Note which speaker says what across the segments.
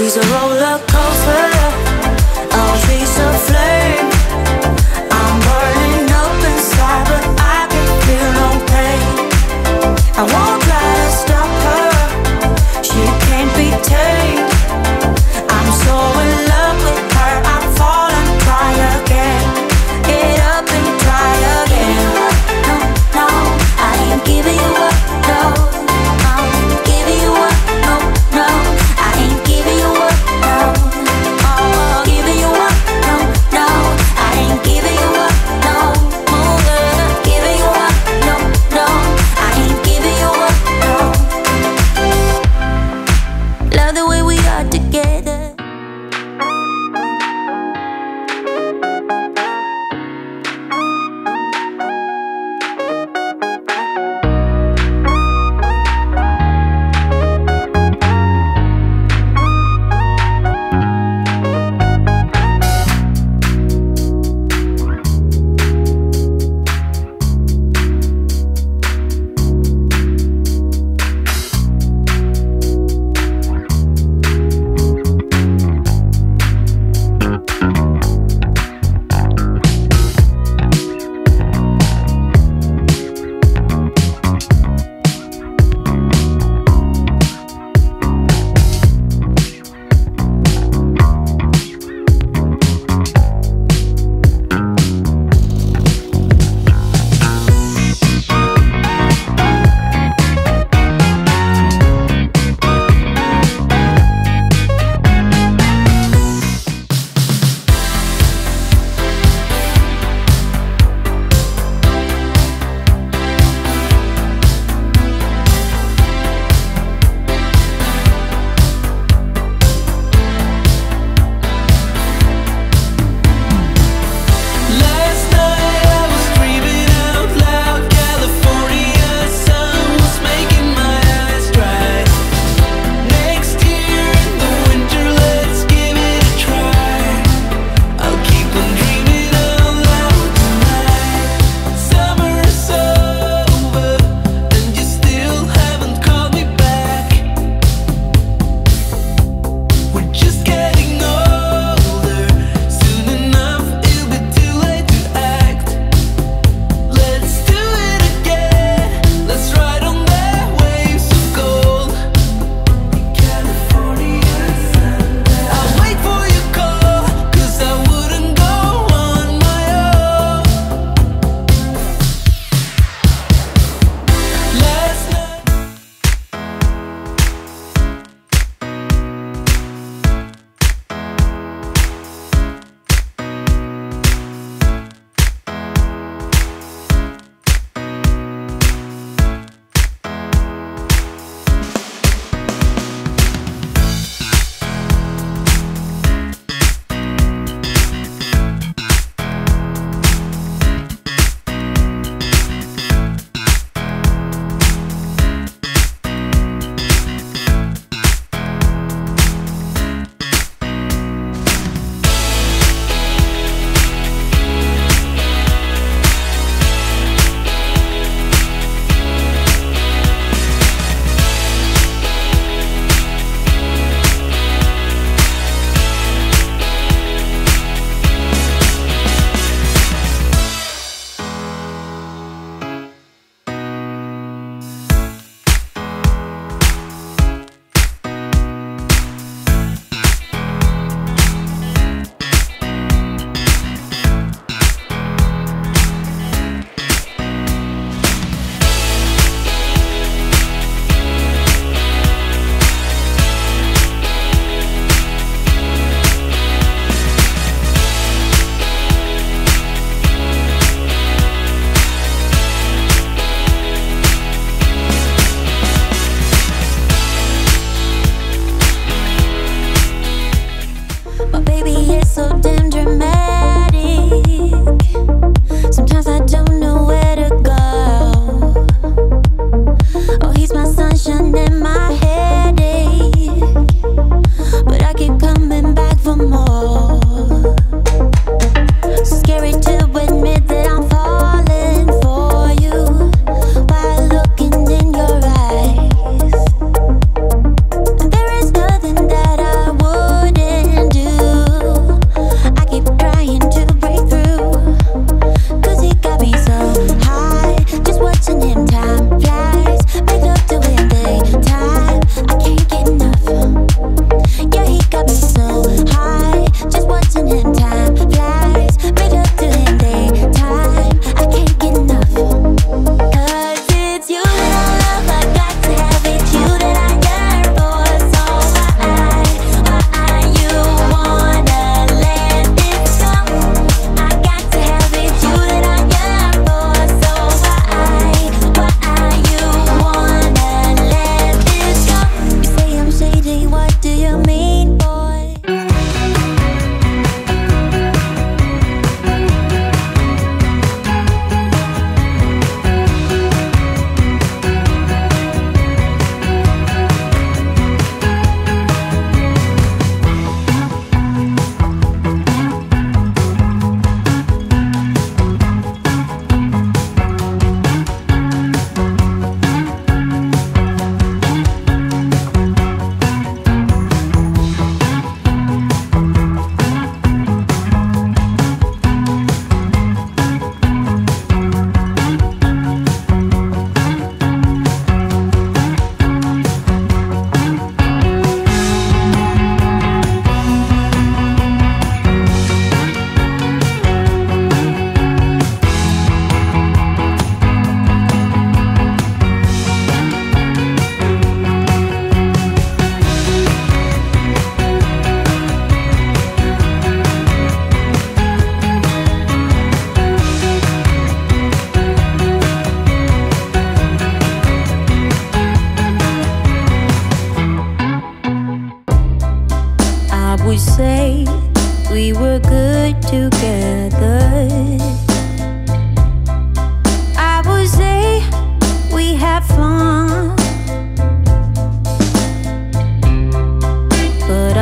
Speaker 1: She's a roller coaster. Oh, she's a flame. I'm burning up inside, but I can feel no pain. I won't try to stop her. She can't be tamed. I'm so in love with her. I'm falling, try again. Get up and try again. No, no, I ain't giving you up. No, I'm giving you up. No, no, I ain't giving you up. No.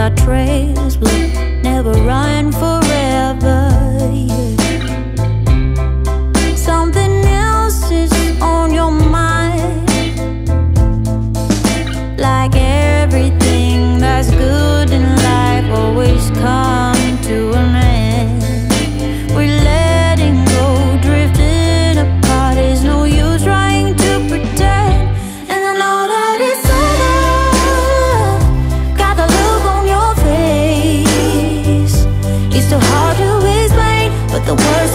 Speaker 1: our trails will never run forever, yeah. Something else is on your mind, like everything that's good in life always comes to an end. We're letting go, drifting apart. There's no use trying to pretend. And I know that it's over. Got the look on your face. It's too hard to explain, but the words